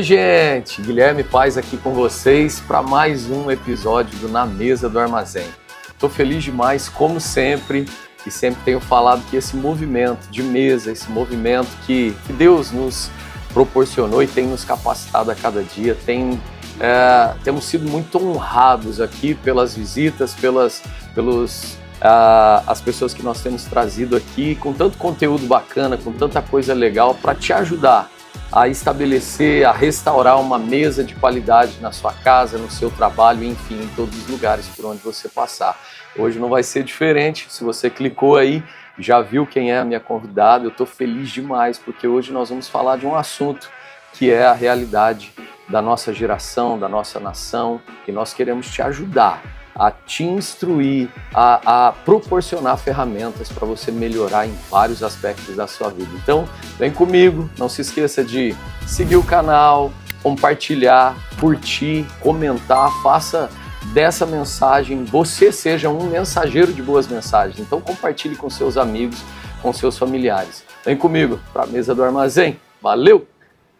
Oi, gente! Guilherme Paz aqui com vocês para mais um episódio do Na Mesa do Armazém. Estou feliz demais, como sempre, e sempre tenho falado que esse movimento de mesa, esse movimento que Deus nos proporcionou e tem nos capacitado a cada dia, temos sido muito honrados aqui pelas visitas, as pessoas que nós temos trazido aqui, com tanto conteúdo bacana, com tanta coisa legal para te ajudar a estabelecer, a restaurar uma mesa de qualidade na sua casa, no seu trabalho, enfim, em todos os lugares por onde você passar. Hoje não vai ser diferente, se você clicou aí, já viu quem é a minha convidada, eu estou feliz demais, porque hoje nós vamos falar de um assunto que é a realidade da nossa geração, da nossa nação, e nós queremos te ajudar a te instruir, a proporcionar ferramentas para você melhorar em vários aspectos da sua vida. Então, vem comigo, não se esqueça de seguir o canal, compartilhar, curtir, comentar, faça dessa mensagem, você seja um mensageiro de boas mensagens. Então, compartilhe com seus amigos, com seus familiares. Vem comigo para a Mesa do Armazém. Valeu!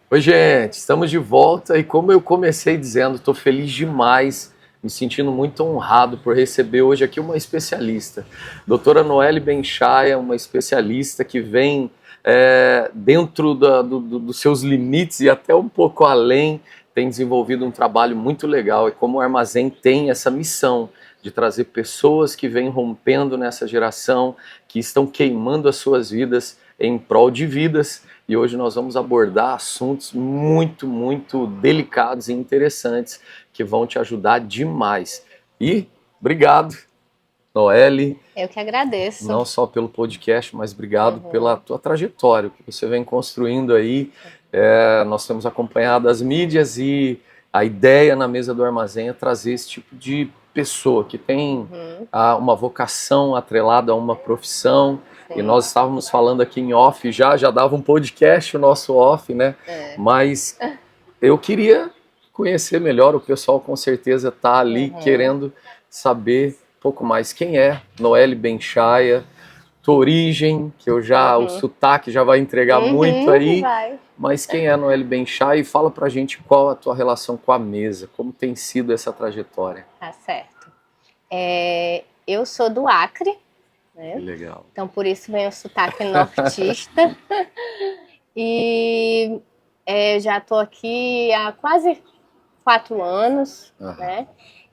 Oi, gente, estamos de volta e como eu comecei dizendo, estou feliz demais, me sentindo muito honrado por receber hoje aqui uma especialista, doutora Noeli Benchaia, uma especialista que vem dentro dos seus limites e até um pouco além, tem desenvolvido um trabalho muito legal e como o Armazém tem essa missão de trazer pessoas que vêm rompendo nessa geração, que estão queimando as suas vidas em prol de vidas. E hoje nós vamos abordar assuntos muito, muito delicados e interessantes que vão te ajudar demais. E obrigado, Noeli. Eu que agradeço. Não só pelo podcast, mas obrigado pela tua trajetória, o que você vem construindo aí. Nós temos acompanhado as mídias e a ideia na Mesa do Armazém é trazer esse tipo de pessoa que tem uma vocação atrelada a uma profissão. Sim. E nós estávamos falando aqui em off, já dava um podcast o nosso off, né? Mas eu queria conhecer melhor, o pessoal com certeza está ali querendo saber um pouco mais quem é Noeli Benchaia, tua origem, que o sotaque já vai entregar muito aí, mas quem é Noeli Benchaia e fala pra gente qual a tua relação com a mesa, como tem sido essa trajetória. Tá certo. Eu sou do Acre, né? Legal. Então por isso vem o sotaque nortista. E já estou aqui há quase 4 anos, né?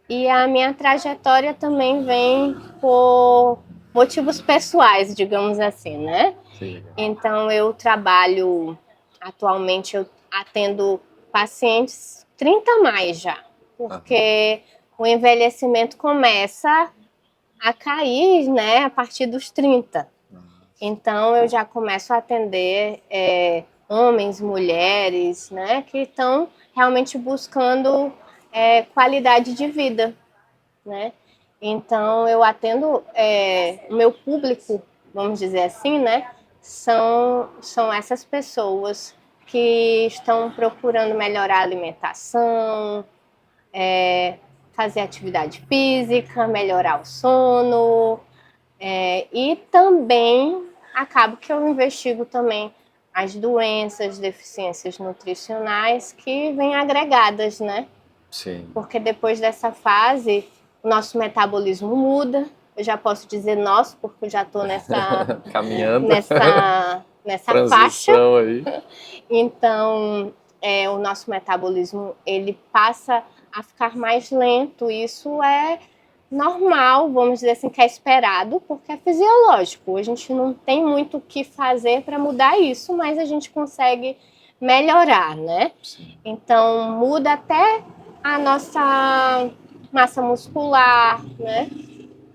E a minha trajetória também vem por motivos pessoais, digamos assim, né? Sim. Então eu trabalho, atualmente eu atendo pacientes 30 a mais já, porque o envelhecimento começa a cair, né, a partir dos 30. Então eu já começo a atender homens, mulheres, né, que estão realmente buscando qualidade de vida, né? Então eu atendo o meu público, vamos dizer assim, né, são essas pessoas que estão procurando melhorar a alimentação, fazer atividade física, melhorar o sono, e também acabo que eu investigo também as doenças, deficiências nutricionais que vêm agregadas, né? Sim. Porque depois dessa fase, o nosso metabolismo muda. Eu já posso dizer nosso, porque eu já estou caminhando nessa faixa. Aí. Então, o nosso metabolismo ele passa a ficar mais lento. Isso é normal, vamos dizer assim, que é esperado, porque é fisiológico. A gente não tem muito o que fazer para mudar isso, mas a gente consegue melhorar, né? Sim. Então, muda até a nossa massa muscular, né?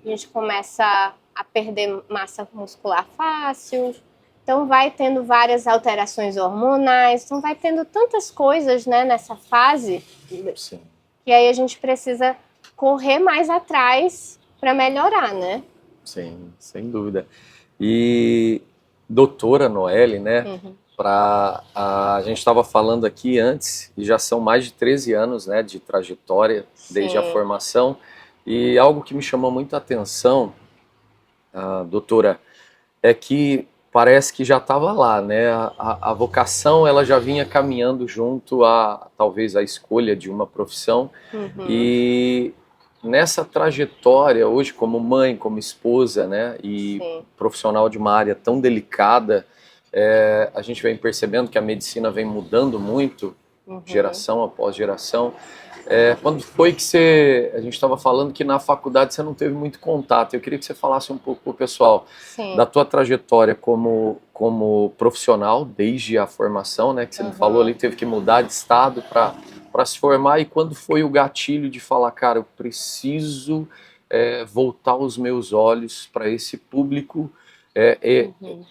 A gente começa a perder massa muscular fácil. Então, vai tendo várias alterações hormonais. Então, vai tendo tantas coisas, né, nessa fase. Sim. Que aí a gente precisa correr mais atrás para melhorar, né? Sim, sem dúvida. E doutora Noeli, né? A gente estava falando aqui antes, e já são mais de 13 anos, né, de trajetória, desde a formação, e algo que me chamou muito a atenção, doutora, é que parece que já estava lá, né? A vocação ela já vinha caminhando junto a talvez a escolha de uma profissão. E nessa trajetória hoje como mãe, como esposa, né? E Sim. profissional de uma área tão delicada, a gente vem percebendo que a medicina vem mudando muito, geração após geração. Quando foi que a gente estava falando que na faculdade você não teve muito contato, eu queria que você falasse um pouco para o pessoal da tua trajetória como profissional, desde a formação, né, que você me falou ali, teve que mudar de estado para se formar, e quando foi o gatilho de falar, cara, eu preciso voltar os meus olhos para esse público.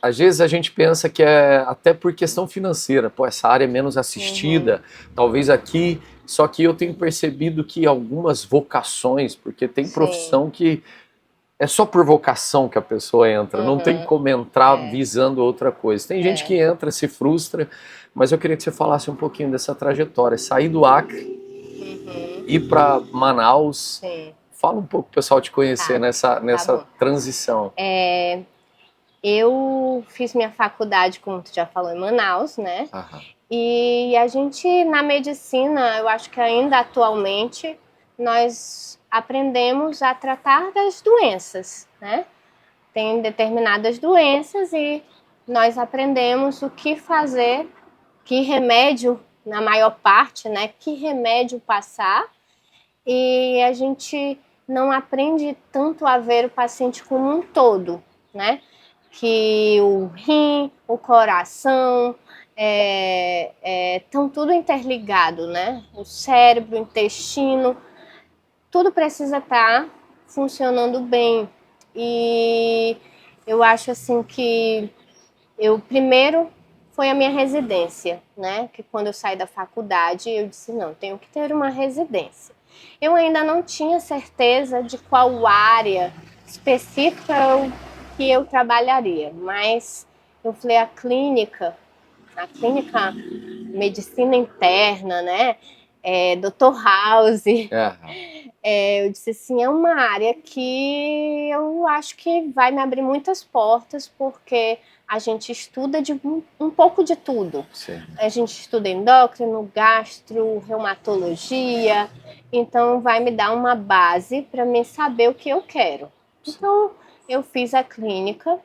Às vezes a gente pensa que é até por questão financeira, pô, essa área é menos assistida, talvez aqui, só que eu tenho percebido que algumas vocações, porque tem profissão que é só por vocação que a pessoa entra, não tem como entrar visando outra coisa. Tem gente que entra, se frustra, mas eu queria que você falasse um pouquinho dessa trajetória, sair do Acre, ir para Manaus. Fala um pouco pro pessoal te conhecer nessa transição. Eu fiz minha faculdade, como tu já falou, em Manaus, né? E a gente, na medicina, eu acho que ainda atualmente, nós aprendemos a tratar das doenças, né? Tem determinadas doenças e nós aprendemos o que fazer, que remédio, na maior parte, né? Que remédio passar. E a gente não aprende tanto a ver o paciente como um todo, né? Que o rim, o coração, estão tudo interligado, né? O cérebro, o intestino, tudo precisa estar funcionando bem. E eu acho assim que primeiro foi a minha residência, né? Que quando eu saí da faculdade, eu disse, não, tenho que ter uma residência. Eu ainda não tinha certeza de qual área específica que eu trabalharia, mas eu falei, a clínica medicina interna, né? Dr. House. Eu disse assim, é uma área que eu acho que vai me abrir muitas portas, porque a gente estuda um pouco de tudo. A gente estuda endócrino, gastro, reumatologia, então vai me dar uma base para mim saber o que eu quero. Então, eu fiz a clínica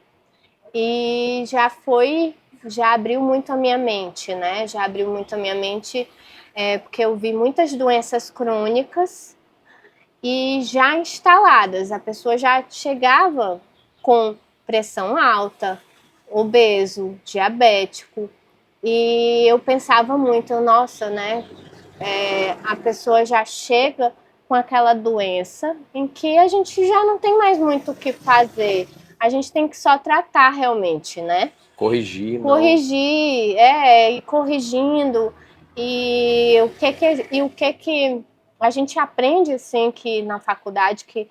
e já abriu muito a minha mente, né? Já abriu muito a minha mente, porque eu vi muitas doenças crônicas e já instaladas. A pessoa já chegava com pressão alta, obeso, diabético, e eu pensava muito, nossa, né? A pessoa já chega com aquela doença em que a gente já não tem mais muito o que fazer. A gente tem que só tratar realmente, né? Corrigir, ir corrigindo. E o que a gente aprende, assim, que na faculdade, que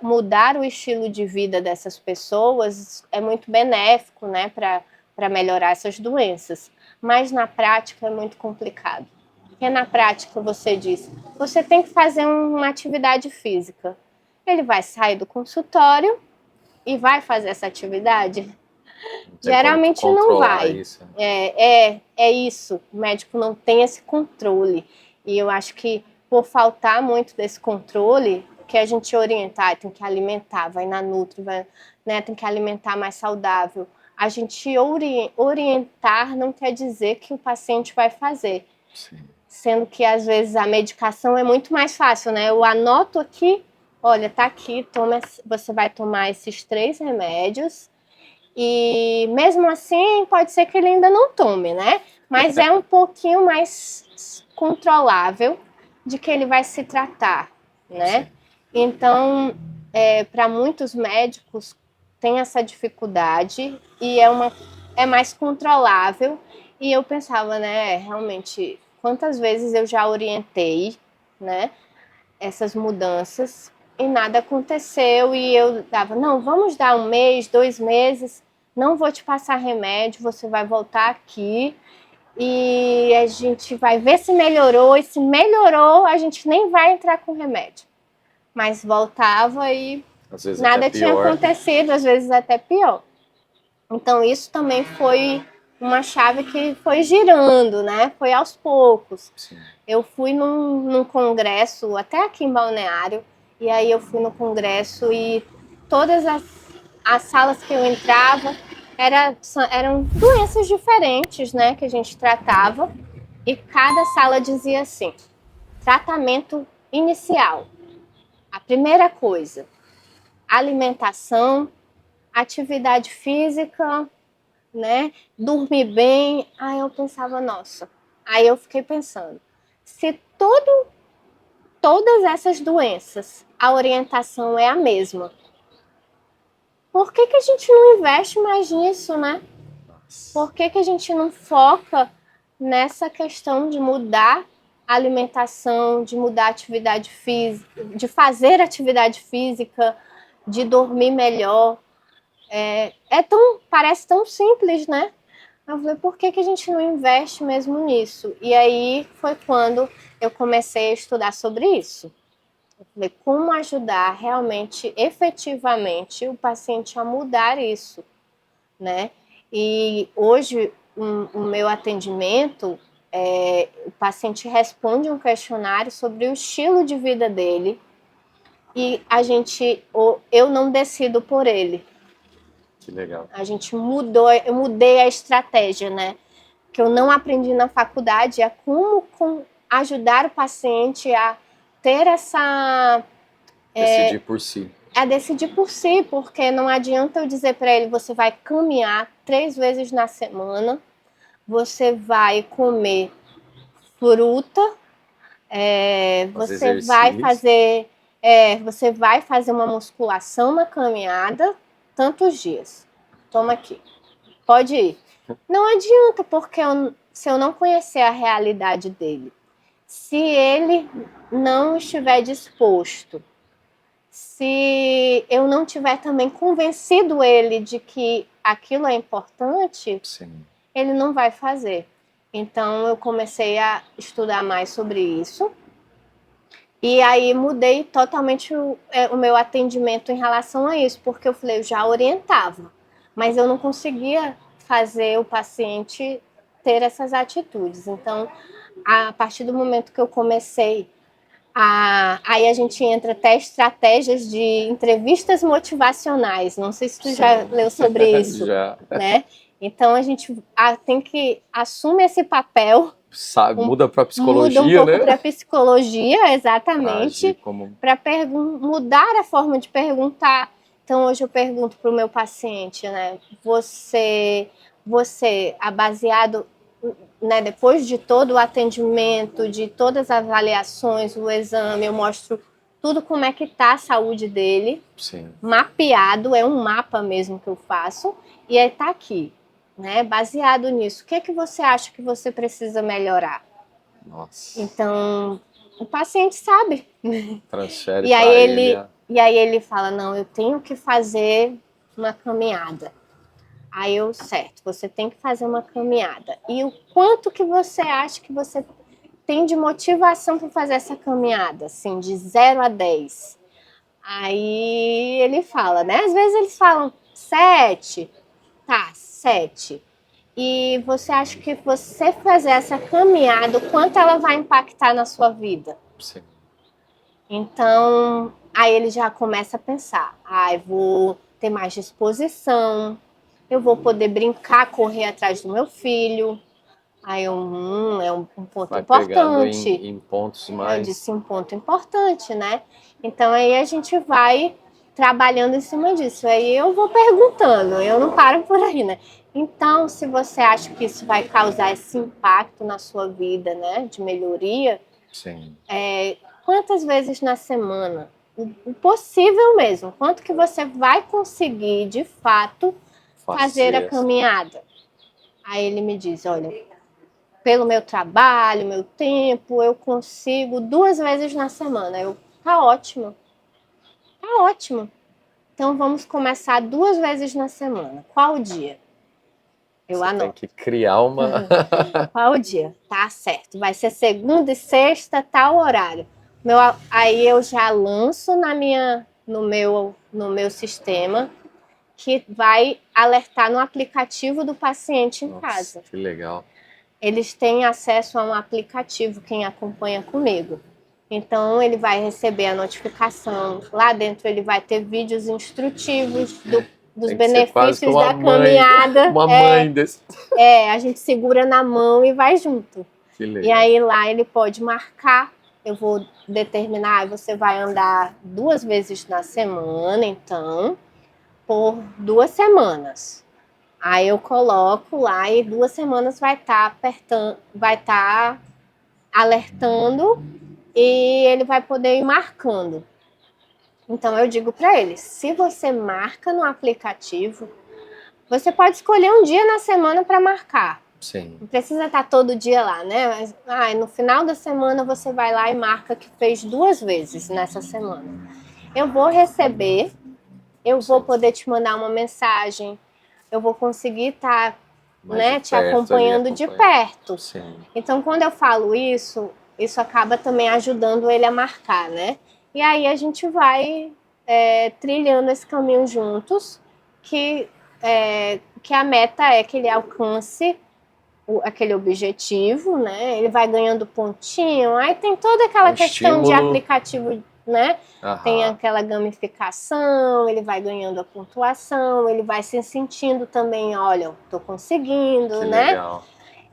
mudar o estilo de vida dessas pessoas é muito benéfico, né, para melhorar essas doenças. Mas na prática é muito complicado. Porque na prática você diz, você tem que fazer uma atividade física. Ele vai sair do consultório e vai fazer essa atividade? Geralmente não vai. Isso. É isso. O médico não tem esse controle. E eu acho que por faltar muito desse controle, que a gente orientar, tem que alimentar, vai na Nutri, né, tem que alimentar mais saudável. A gente orientar não quer dizer que o paciente vai fazer. Sim. Sendo que às vezes a medicação é muito mais fácil, né? Eu anoto aqui, olha, tá aqui, você vai tomar esses 3 remédios. E mesmo assim, pode ser que ele ainda não tome, né? Mas é um pouquinho mais controlável de que ele vai se tratar, né? Então, para muitos médicos tem essa dificuldade e é mais controlável. E eu pensava, né, realmente, quantas vezes eu já orientei, né, essas mudanças e nada aconteceu, e eu dava, não, vamos dar 1 mês, 2 meses, não vou te passar remédio, você vai voltar aqui e a gente vai ver se melhorou, e se melhorou, a gente nem vai entrar com remédio. Mas voltava e nada tinha acontecido, às vezes até pior. Então isso também foi uma chave que foi girando, né? Foi aos poucos. Sim. Eu fui num congresso, até aqui em Balneário, e aí eu fui no congresso e todas as salas que eu entrava eram doenças diferentes, né? Que a gente tratava. E cada sala dizia assim, tratamento inicial. A primeira coisa, alimentação, atividade física, né? Dormir bem. Aí eu pensava, nossa. Aí eu fiquei pensando, se todas essas doenças, a orientação é a mesma, por que a gente não investe mais nisso, né? Por que a gente não foca nessa questão de mudar a alimentação, de mudar a atividade física, de fazer atividade física, de dormir melhor? Parece tão simples, né? Eu falei, por que a gente não investe mesmo nisso? E aí foi quando eu comecei a estudar sobre isso. Eu falei, como ajudar realmente, efetivamente, o paciente a mudar isso, né? E hoje, o meu atendimento, o paciente responde um questionário sobre o estilo de vida dele e eu não decido por ele. Que legal. Eu mudei a estratégia, né? Que eu não aprendi na faculdade, é como ajudar o paciente a ter essa... Decidir por si. É decidir por si, porque não adianta eu dizer para ele, você vai caminhar 3 vezes na semana, você vai comer fruta, você vai fazer uma musculação na caminhada tantos dias. Toma aqui. Pode ir. Não adianta, porque se eu não conhecer a realidade dele, se ele não estiver disposto, se eu não tiver também convencido ele de que aquilo é importante, Sim. ele não vai fazer. Então eu comecei a estudar mais sobre isso. E aí mudei totalmente o meu atendimento em relação a isso, porque eu falei, eu já orientava, mas eu não conseguia fazer o paciente ter essas atitudes. Então, a partir do momento que eu comecei aí a gente entra até estratégias de entrevistas motivacionais. Não sei se tu já leu sobre isso. Já. Né? Então a gente tem que assumir esse papel. Muda para psicologia, muda um pouco né? para psicologia, exatamente. Para mudar a forma de perguntar. Então hoje eu pergunto para o meu paciente, né? Você baseado, né, depois de todo o atendimento, de todas as avaliações, o exame, eu mostro tudo como é que está a saúde dele. Sim. Mapeado, é um mapa mesmo que eu faço, e aí está aqui, né, baseado nisso. O que é que você acha que você precisa melhorar? Nossa. Então, o paciente sabe. Transfere e aí ele fala, não, eu tenho que fazer uma caminhada. Aí certo, você tem que fazer uma caminhada. E o quanto que você acha que você tem de motivação para fazer essa caminhada, assim, de 0 a 10? Aí ele fala, né? Às vezes eles falam 7. Tá, 7. E você acha que você fazer essa caminhada, o quanto ela vai impactar na sua vida? Sim. Então, aí ele já começa a pensar, eu vou ter mais disposição, eu vou poder brincar, correr atrás do meu filho. Aí é um ponto vai importante. Em pontos mais... Eu disse um ponto importante, né? Então aí a gente vai trabalhando em cima disso. Aí eu vou perguntando, eu não paro por aí, né? Então, se você acha que isso vai causar esse impacto na sua vida, né? De melhoria. Sim. Quantas vezes na semana? O possível mesmo. Quanto que você vai conseguir, de fato, fazer a caminhada? Aí ele me diz, olha, pelo meu trabalho, meu tempo, eu consigo 2 vezes na semana. Tá ótimo. Tá ótimo. Então vamos começar 2 vezes na semana. Qual o dia? Eu anoto. Tem que criar uma... Qual o dia? Tá certo. Vai ser segunda e sexta, tal horário. Aí eu já lanço no meu sistema que vai alertar no aplicativo do paciente em Nossa, casa. que legal. Eles têm acesso a um aplicativo, quem acompanha comigo. Então, ele vai receber a notificação. Lá dentro, ele vai ter vídeos instrutivos dos Tem que ser quase que benefícios uma da mãe, caminhada. uma mãe desse. A gente segura na mão e vai junto. Que legal. E aí, lá, ele pode marcar. Eu vou determinar, você vai andar 2 vezes na semana, então, por 2 semanas. Aí eu coloco lá e 2 semanas vai estar apertando, vai estar alertando e ele vai poder ir marcando. Então eu digo para ele, se você marca no aplicativo, você pode escolher um dia na semana para marcar. Sim. Não precisa estar todo dia lá, né? Mas, no final da semana você vai lá e marca que fez 2 vezes nessa semana. Eu vou receber, eu vou poder te mandar uma mensagem, eu vou conseguir estar te acompanhando de perto. Sim. Então, quando eu falo isso acaba também ajudando ele a marcar, né? E aí a gente vai trilhando esse caminho juntos, que a meta é que ele alcance aquele objetivo, né? Ele vai ganhando pontinho, aí tem toda aquela questão de aplicativo, né? Tem aquela gamificação, ele vai ganhando a pontuação, ele vai se sentindo também, olha, eu tô conseguindo, que né? Legal.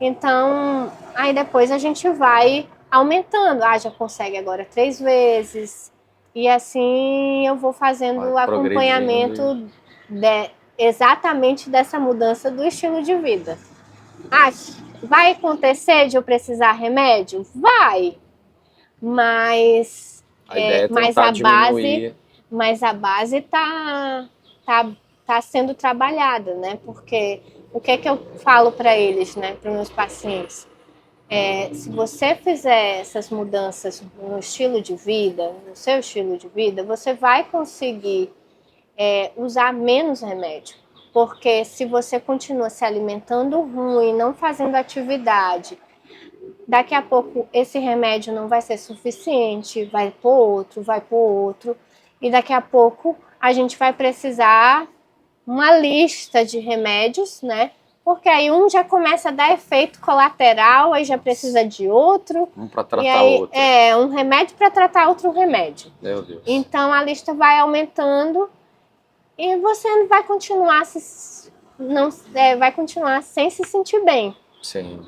Então, aí depois a gente vai aumentando, já consegue agora 3 vezes, e assim eu vou fazendo o acompanhamento exatamente dessa mudança do estilo de vida. Vai acontecer de eu precisar remédio? Vai, mas a ideia é tentar diminuir. Mas a base tá sendo trabalhada, né? Porque o que é que eu falo para eles, né? Para os meus pacientes? Se você fizer essas mudanças no estilo de vida, no seu estilo de vida, você vai conseguir usar menos remédio. Porque se você continua se alimentando ruim, não fazendo atividade, daqui a pouco esse remédio não vai ser suficiente, vai por outro, e daqui a pouco a gente vai precisar uma lista de remédios, né? Porque aí um já começa a dar efeito colateral, aí já precisa de outro. Um para tratar outro. Um remédio para tratar outro remédio. Meu Deus. Então a lista vai aumentando e você vai continuar vai continuar sem se sentir bem. Sim.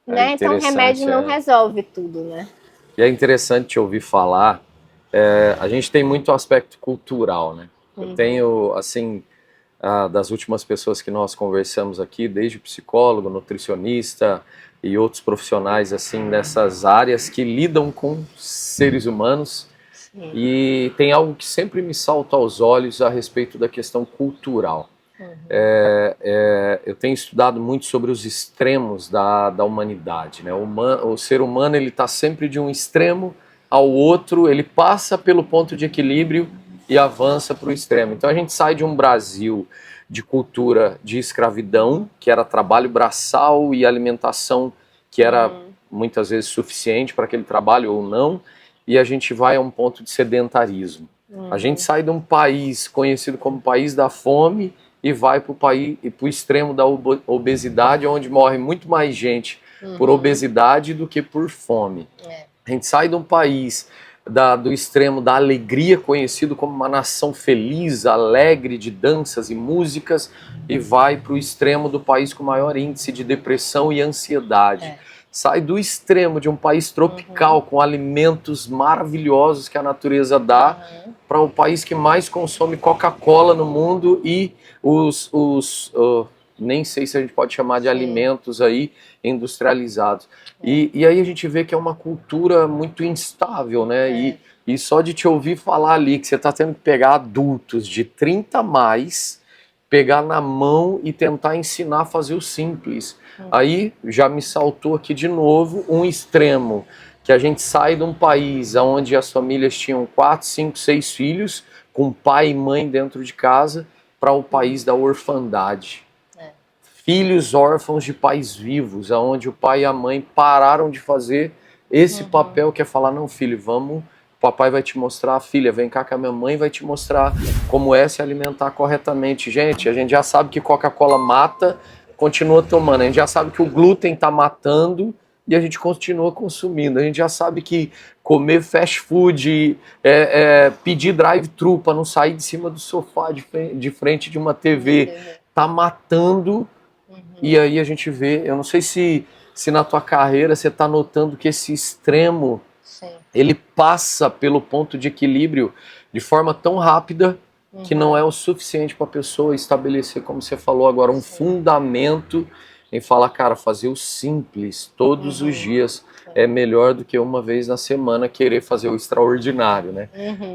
Né? Então o remédio não resolve tudo, né? E é interessante te ouvir falar. A gente tem muito aspecto cultural, né? Eu tenho, assim, das últimas pessoas que nós conversamos aqui, desde psicólogo, nutricionista e outros profissionais, assim, nessas áreas que lidam com seres humanos. Sim. E tem algo que sempre me salta aos olhos a respeito da questão cultural. Eu tenho estudado muito sobre os extremos da humanidade, né? O ser humano, ele está sempre de um extremo ao outro, ele passa pelo ponto de equilíbrio e avança para o extremo. Então a gente sai de um Brasil de cultura de escravidão, que era trabalho braçal e alimentação que era muitas vezes suficiente para aquele trabalho ou não, e a gente vai a um ponto de sedentarismo. A gente sai de um país conhecido como país da fome e vai para o extremo da obesidade, onde morre muito mais gente por obesidade do que por fome. A gente sai de um país do extremo da alegria, conhecido como uma nação feliz, alegre, de danças e músicas, e vai para o extremo do país com maior índice de depressão e ansiedade. Sai do extremo de um país tropical, com alimentos maravilhosos que a natureza dá, para o país que mais consome Coca-Cola no mundo e nem sei se a gente pode chamar de alimentos aí industrializados. E aí a gente vê que é uma cultura muito instável, né? E só de te ouvir falar ali que você está tendo que pegar adultos de 30 a mais, pegar na mão e tentar ensinar a fazer o simples. Aí já me saltou aqui de novo um extremo, que a gente sai de um país onde as famílias tinham 4, 5, 6 filhos, com pai e mãe dentro de casa, para o país da orfandade. Filhos órfãos de pais vivos, onde o pai e a mãe pararam de fazer esse papel que é falar, não filho, vamos papai vai te mostrar, filha, vem cá que a minha mãe vai te mostrar como é se alimentar corretamente. Gente, a gente já sabe que Coca-Cola mata, continua tomando. A gente já sabe que o glúten tá matando e a gente continua consumindo. A gente já sabe que comer fast food, pedir drive-thru para não sair de cima do sofá de frente de uma TV, tá matando. E aí a gente vê, eu não sei se na tua carreira você está notando que esse extremo, Sim. ele passa pelo ponto de equilíbrio de forma tão rápida que não é o suficiente para a pessoa estabelecer, como você falou agora, um fundamento em falar, cara, fazer o simples todos os dias é melhor do que uma vez na semana querer fazer o extraordinário, né?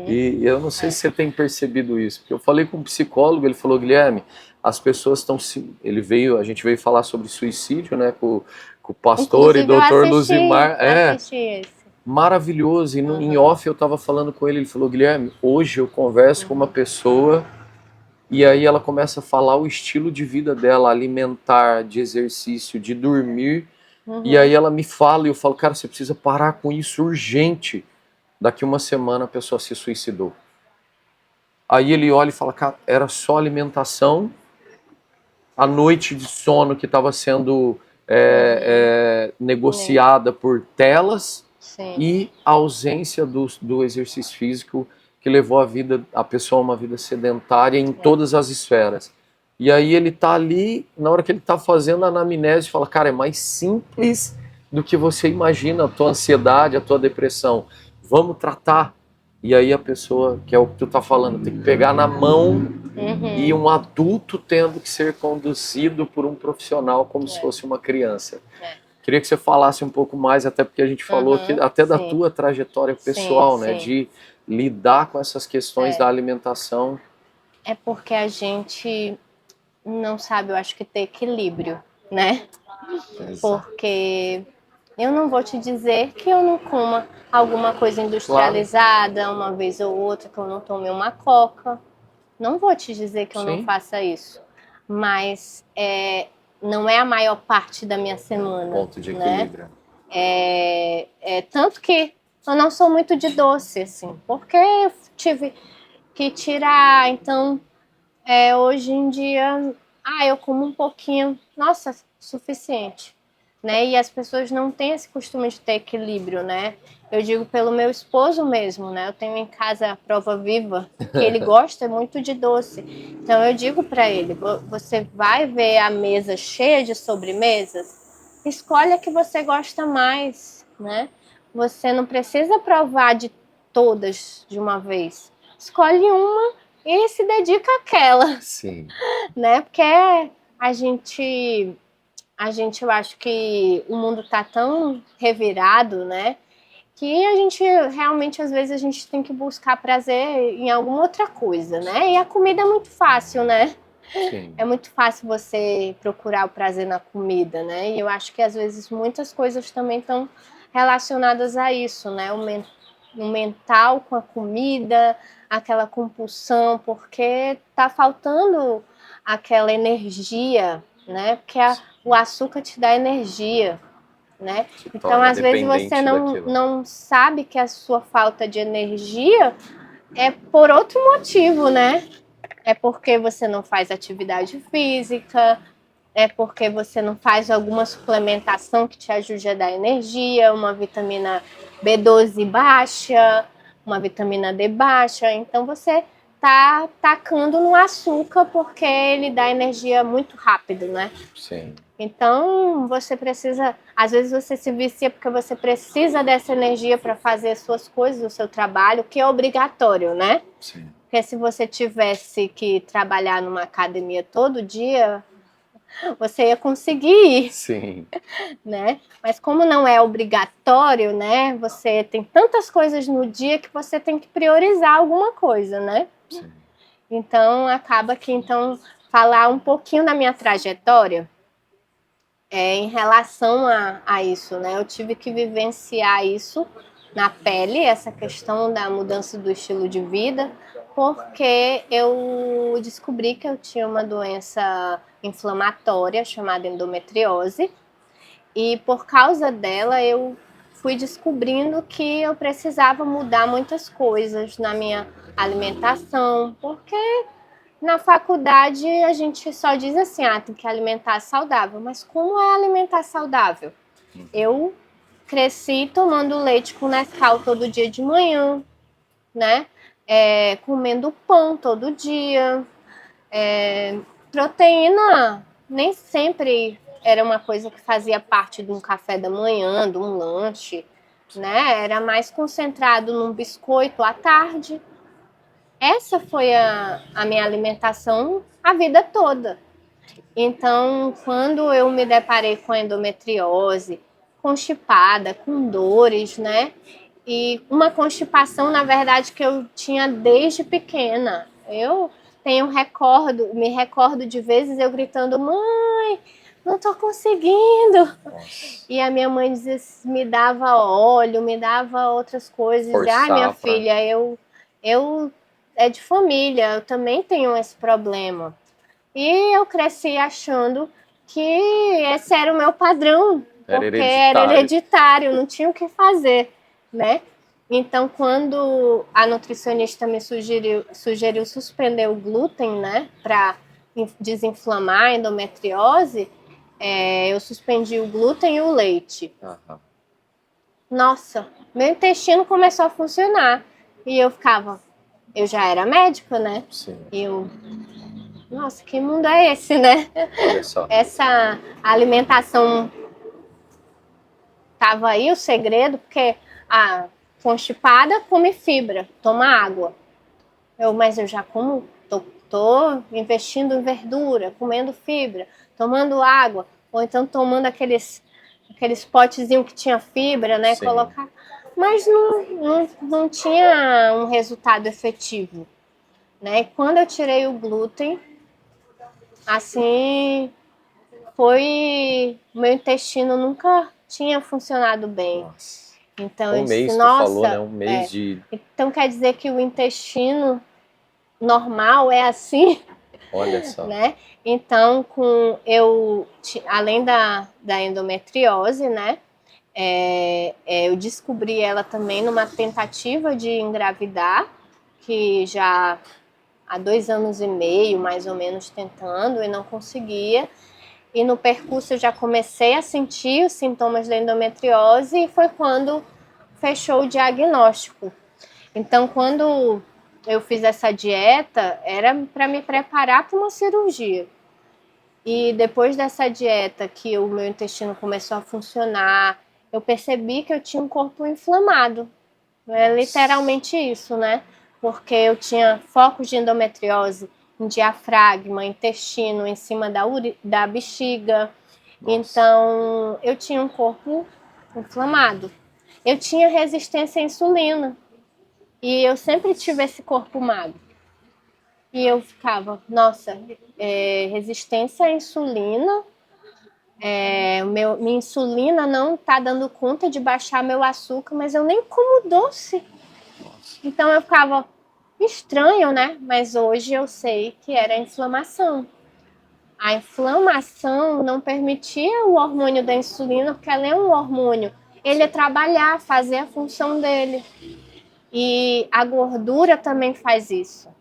E eu não sei se você tem percebido isso, porque eu falei com um psicólogo, ele falou, Guilherme, as pessoas estão a gente veio falar sobre suicídio, né, com o pastor. Inclusive, e doutor Luzimar. Assisti esse. Maravilhoso. E em off eu estava falando com ele, ele falou, Guilherme, hoje eu converso com uma pessoa e aí ela começa a falar o estilo de vida dela, alimentar, de exercício, de dormir. E aí ela me fala e eu falo, cara, você precisa parar com isso urgente. Daqui uma semana a pessoa se suicidou. Aí ele olha e fala, cara, era só alimentação, a noite de sono que estava sendo negociada por telas. Sim. E a ausência do exercício físico que levou a pessoa a uma vida sedentária em todas as esferas. E aí ele tá ali, na hora que ele tá fazendo a anamnese, fala, cara, é mais simples do que você imagina, a tua ansiedade, a tua depressão. Vamos tratar. E aí a pessoa, que é o que tu tá falando, tem que pegar na mão e um adulto tendo que ser conduzido por um profissional como se fosse uma criança. Queria que você falasse um pouco mais, até porque a gente falou aqui, até da tua trajetória pessoal, né? De lidar com essas questões da alimentação. É porque a gente não sabe, eu acho que ter equilíbrio, né? Exato. Porque eu não vou te dizer que eu não coma alguma coisa industrializada, uma vez ou outra, que eu não tome uma coca. Não vou te dizer que eu não faça isso. Mas não é a maior parte da minha semana. Ponto de equilíbrio. Né? Tanto que eu não sou muito de doce, assim, porque eu tive que tirar. Então, hoje em dia, eu como um pouquinho, nossa, suficiente. Né? E as pessoas não têm esse costume de ter equilíbrio, né? Eu digo pelo meu esposo mesmo, né? Eu tenho em casa a prova viva, que ele gosta muito de doce. Então eu digo para ele, você vai ver a mesa cheia de sobremesas, escolhe a que você gosta mais, né? Você não precisa provar de todas de uma vez. Escolhe uma e se dedica àquela. Sim. Né? Porque a gente, eu acho que o mundo tá tão revirado, né? Que a gente realmente, às vezes, a gente tem que buscar prazer em alguma outra coisa, né? E a comida é muito fácil, né? Sim. É muito fácil você procurar o prazer na comida, né? E eu acho que, às vezes, muitas coisas também estão relacionadas a isso, né? O mental com a comida, aquela compulsão, porque tá faltando aquela energia, né? Porque o açúcar te dá energia, né? Então, às vezes, você não sabe que a sua falta de energia é por outro motivo, né? É porque você não faz atividade física, é porque você não faz alguma suplementação que te ajude a dar energia, uma vitamina B12 baixa, uma vitamina D baixa. Então, você tá tacando no açúcar porque ele dá energia muito rápido, né? Sim. Então, você precisa... Às vezes você se vicia porque você precisa dessa energia para fazer as suas coisas, o seu trabalho, que é obrigatório, né? Sim. Porque se você tivesse que trabalhar numa academia todo dia, você ia conseguir ir. Sim. Né? Mas como não é obrigatório, né? Você tem tantas coisas no dia que você tem que priorizar alguma coisa, né? Sim. Então, acaba que, falar um pouquinho da minha trajetória em relação a isso, né? Eu tive que vivenciar isso na pele, essa questão da mudança do estilo de vida, porque eu descobri que eu tinha uma doença inflamatória chamada endometriose, e por causa dela eu fui descobrindo que eu precisava mudar muitas coisas na minha alimentação, porque na faculdade a gente só diz assim, tem que alimentar saudável, mas como é alimentar saudável? Eu cresci tomando leite com Nescau todo dia de manhã, né? Comendo pão todo dia, proteína nem sempre era uma coisa que fazia parte de um café da manhã, de um lanche, né? Era mais concentrado num biscoito à tarde. Essa foi a minha alimentação a vida toda. Então, quando eu me deparei com a endometriose, constipada, com dores, né? E uma constipação, na verdade, que eu tinha desde pequena. Eu me recordo de vezes eu gritando, mãe, não tô conseguindo. Nossa. E a minha mãe me dava óleo, me dava outras coisas. Forçar Minha filha, eu é de família, eu também tenho esse problema. E eu cresci achando que esse era o meu padrão, porque era hereditário, não tinha o que fazer, né? Então, quando a nutricionista me sugeriu suspender o glúten, né, para desinflamar a endometriose, eu suspendi o glúten e o leite. Uhum. Nossa, meu intestino começou a funcionar. E eu já era médica, né? Sim. Nossa, que mundo é esse, né? Olha só. Essa alimentação tava aí o segredo, porque constipada come fibra, toma água. Mas eu já como, tô investindo em verdura, comendo fibra, tomando água, ou então tomando aqueles potezinhos que tinha fibra, né? Sim. Colocar. Mas não tinha um resultado efetivo, né? E quando eu tirei o glúten, assim, meu intestino nunca tinha funcionado bem. Nossa. Então eu mês disse, que nossa, falou, né? Um mês de... Então quer dizer que o intestino normal é assim? Olha só. Né? Então, além da endometriose, né? Eu descobri ela também numa tentativa de engravidar, que já há 2 anos e meio, mais ou menos, tentando e não conseguia. E no percurso eu já comecei a sentir os sintomas da endometriose e foi quando fechou o diagnóstico. Então, quando eu fiz essa dieta, era para me preparar para uma cirurgia. E depois dessa dieta que o meu intestino começou a funcionar, eu percebi que eu tinha um corpo inflamado. É literalmente isso, né? Porque eu tinha focos de endometriose em diafragma, intestino, em cima da bexiga. Nossa. Então, eu tinha um corpo inflamado. Eu tinha resistência à insulina. E eu sempre tive esse corpo magro. E eu ficava, nossa, resistência à insulina, minha insulina não está dando conta de baixar meu açúcar, mas eu nem como doce. Então eu ficava estranho, né? Mas hoje eu sei que era inflamação. A inflamação não permitia o hormônio da insulina, porque ela é um hormônio. Ele ia trabalhar, fazer a função dele. E a gordura também faz isso.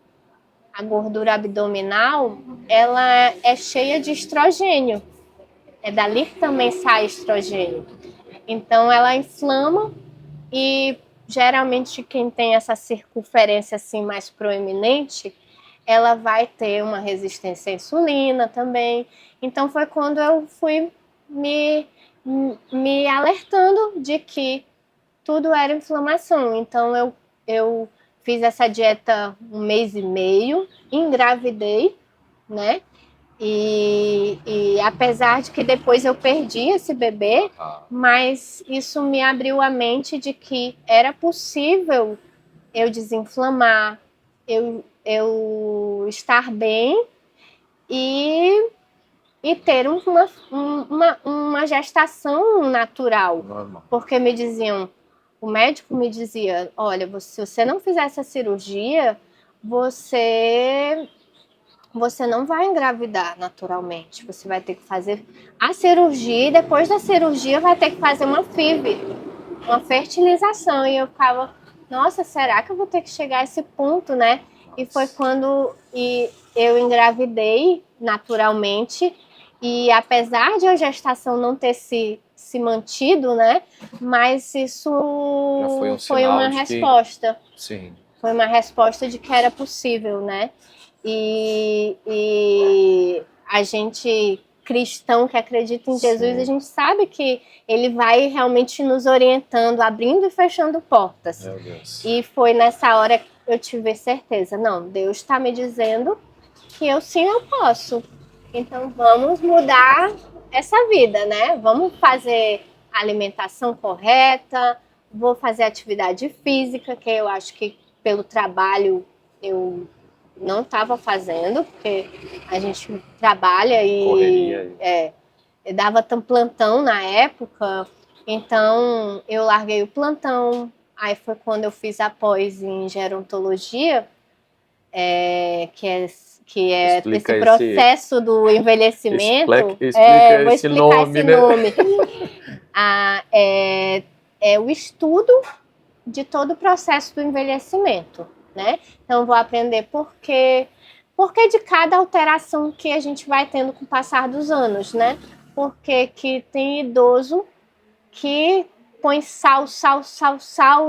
A gordura abdominal, ela é cheia de estrogênio. É dali que também sai estrogênio. Então, ela inflama e, geralmente, quem tem essa circunferência assim mais proeminente, ela vai ter uma resistência à insulina também. Então, foi quando eu fui me alertando de que tudo era inflamação. Então, eu fiz essa dieta 1 mês e meio, engravidei, né? E apesar de que depois eu perdi esse bebê, mas isso me abriu a mente de que era possível eu desinflamar, eu estar bem e ter uma gestação natural. Normal. Porque o médico me dizia, olha, se você não fizer essa cirurgia, você não vai engravidar naturalmente. Você vai ter que fazer a cirurgia e depois da cirurgia vai ter que fazer uma FIV. uma fertilização. E eu ficava, nossa, será que eu vou ter que chegar a esse ponto, né? E foi quando eu engravidei naturalmente. E apesar de a gestação não ter se mantido, né? Mas isso Já foi um foi uma sinal de que... resposta. Sim. Foi uma resposta de que era possível, né? E a gente, cristão que acredita em Jesus, Sim. a gente sabe que ele vai realmente nos orientando, abrindo e fechando portas. Meu Deus. E foi nessa hora que eu tive certeza. Não, Deus está me dizendo que eu posso. Então vamos mudar essa vida, né? Vamos fazer a alimentação correta, vou fazer atividade física, que eu acho que pelo trabalho eu não estava fazendo, porque a gente trabalha e Correria. eu dava plantão na época, então eu larguei o plantão. Aí foi quando eu fiz a pós em gerontologia, que é esse processo do envelhecimento. Explica vou esse explicar nome, esse né? nome. É o estudo de todo o processo do envelhecimento, né? Então vou aprender por que de cada alteração que a gente vai tendo com o passar dos anos, né? Porque que tem idoso que põe sal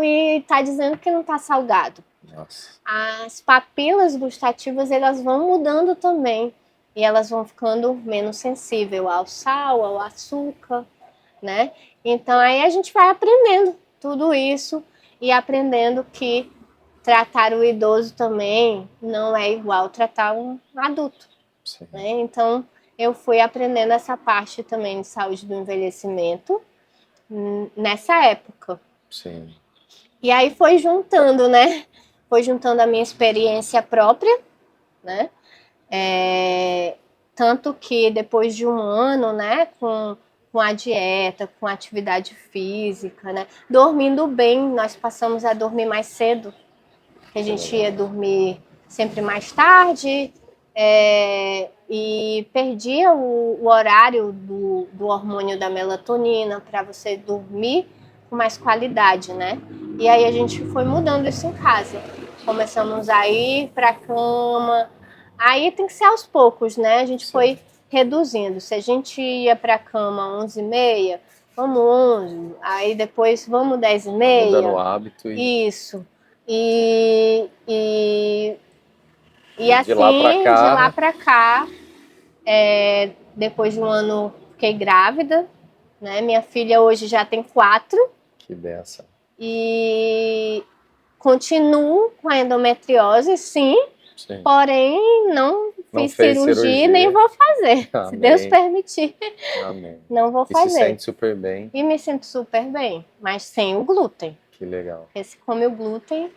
e tá dizendo que não tá salgado. Nossa. As papilas gustativas, elas vão mudando também. E elas vão ficando menos sensíveis ao sal, ao açúcar, né? Então aí a gente vai aprendendo tudo isso e aprendendo que tratar o idoso também não é igual tratar um adulto. Né? Então eu fui aprendendo essa parte também de saúde do envelhecimento nessa época. Sim. E aí foi juntando, né? Foi juntando a minha experiência própria, né? Tanto que depois de um ano, né, com a dieta, com a atividade física, né, dormindo bem, nós passamos a dormir mais cedo, que a gente ia dormir sempre mais tarde, e perdia o horário do hormônio da melatonina para você dormir com mais qualidade, né? E aí a gente foi mudando isso em casa. Começamos a ir para a cama. Aí tem que ser aos poucos, né? A gente foi reduzindo. Se a gente ia para a cama 11h30, vamos 11. Aí depois vamos 10h30. Mudando o hábito. Isso. E assim, de lá para cá, depois de um ano, fiquei grávida, né? Minha filha hoje já tem 4. Que benção. E continuo com a endometriose, sim. Porém não fiz cirurgia e nem vou fazer. Amém. Se Deus permitir. Amém. Não vou fazer. E se sente super bem. E me sinto super bem, mas sem o glúten. Que legal. Porque se come o glúten...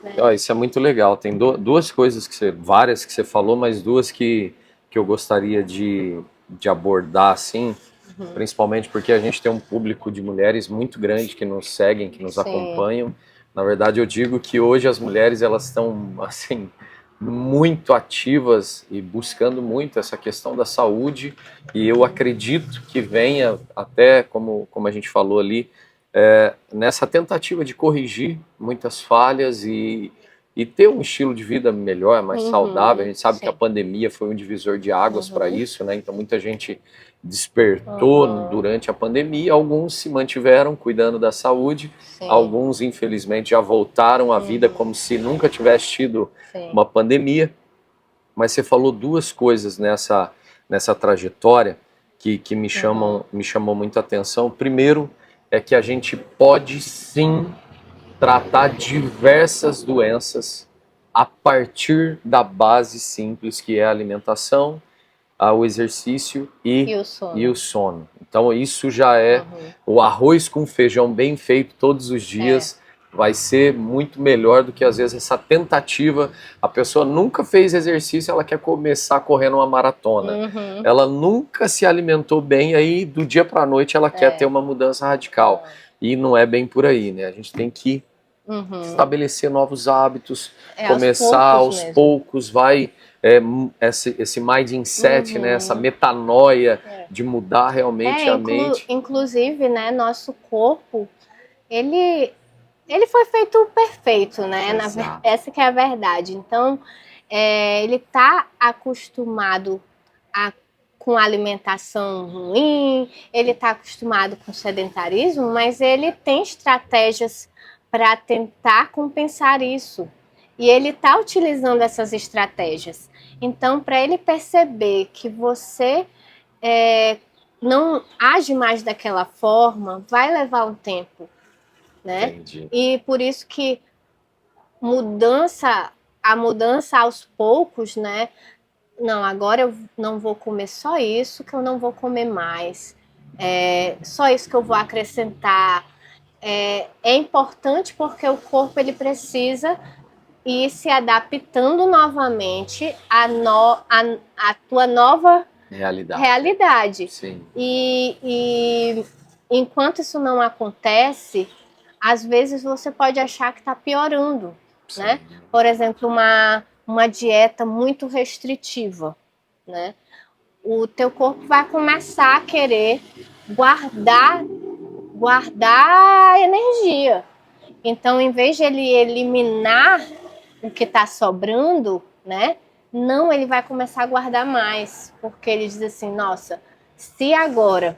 Né? Isso é muito legal. Tem duas coisas várias que você falou, mas duas que eu gostaria de abordar assim, principalmente porque a gente tem um público de mulheres muito grande que nos seguem, que nos acompanham. Na verdade, eu digo que hoje as mulheres elas estão assim muito ativas e buscando muito essa questão da saúde, e eu acredito que venha até, como a gente falou ali, nessa tentativa de corrigir muitas falhas e ter um estilo de vida melhor, mais saudável. A gente sabe que a pandemia foi um divisor de águas para isso, né? Então muita gente despertou durante a pandemia, alguns se mantiveram cuidando da saúde, alguns infelizmente já voltaram à vida como se nunca tivesse tido uma pandemia. Mas você falou duas coisas nessa trajetória que me chamou muita atenção. Primeiro é que a gente pode sim tratar diversas doenças a partir da base simples que é a alimentação, o exercício e o sono. Então isso já é o arroz com feijão bem feito todos os dias. Vai ser muito melhor do que às vezes essa tentativa. A pessoa nunca fez exercício, ela quer começar correndo uma maratona. Ela nunca se alimentou bem, aí do dia para a noite ela quer ter uma mudança radical. E não é bem por aí, né? A gente tem que estabelecer novos hábitos, começar aos poucos, vai esse mindset, né? Essa metanoia de mudar realmente a mente. Inclusive, né, nosso corpo ele, ele foi feito perfeito, né? Exato. Essa que é a verdade. Então, ele está acostumado com alimentação ruim, ele está acostumado com sedentarismo, mas ele tem estratégias para tentar compensar isso. E ele está utilizando essas estratégias. Então, para ele perceber que você não age mais daquela forma, vai levar um tempo, né? Entendi. E por isso que a mudança aos poucos, né? Não, agora eu não vou comer só isso, que eu não vou comer mais. Só isso que eu vou acrescentar. É importante porque o corpo ele precisa ir se adaptando novamente à tua nova realidade. Sim. E enquanto isso não acontece, às vezes você pode achar que está piorando, Sim. né? Por exemplo, uma dieta muito restritiva, né? O teu corpo vai começar a querer guardar energia. Então, em vez de ele eliminar o que está sobrando, né? Não, ele vai começar a guardar mais, porque ele diz assim, nossa, se agora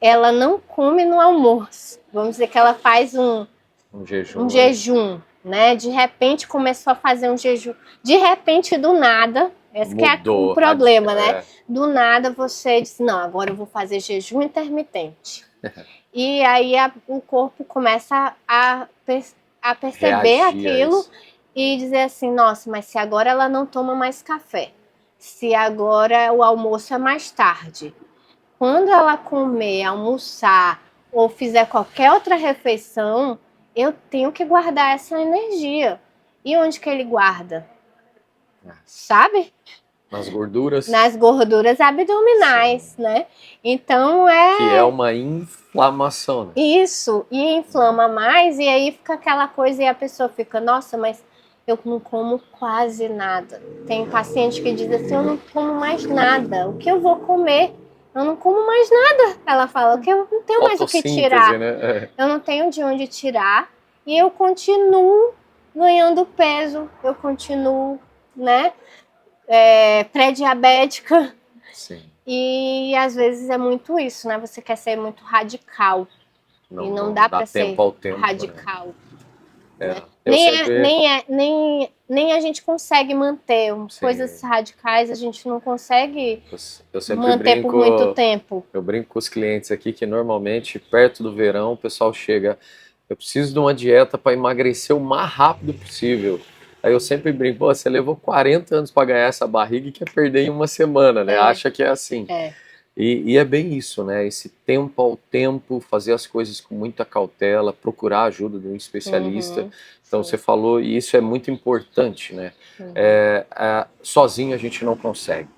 ela não come no almoço, vamos dizer que ela faz um jejum, né? De repente começou a fazer um jejum, de repente do nada, esse que é o problema, né? Do nada você diz, não, agora eu vou fazer jejum intermitente. E aí o corpo começa a perceber aquilo e dizer assim, nossa, mas se agora ela não toma mais café, se agora o almoço é mais tarde, quando ela comer, almoçar ou fizer qualquer outra refeição, eu tenho que guardar essa energia. E onde que ele guarda? Sabe? Nas gorduras? Nas gorduras abdominais, sim, né? Então que é uma inflamação. Né? Isso, e inflama mais, e aí fica aquela coisa e a pessoa fica, nossa, mas eu não como quase nada. Tem paciente que diz assim, eu não como mais nada, o que eu vou comer? Eu não como mais nada. Ela fala que eu não tenho mais o que tirar. Né? Eu não tenho de onde tirar e eu continuo ganhando peso, eu continuo, né, pré-diabética. Sim. E às vezes é muito isso, né? Você quer ser muito radical. E não dá para ser radical. Né? Nem a gente consegue manter. Coisas radicais a gente não consegue manter por muito tempo. Eu brinco com os clientes aqui que normalmente, perto do verão, o pessoal chega, eu preciso de uma dieta para emagrecer o mais rápido possível. Aí eu sempre brinco, pô, você levou 40 anos para ganhar essa barriga e quer perder em uma semana, né? Acha que é assim. E é bem isso, né? Esse tempo ao tempo, fazer as coisas com muita cautela, procurar a ajuda de um especialista. Então você falou, e isso é muito importante, né? Sozinho a gente não consegue.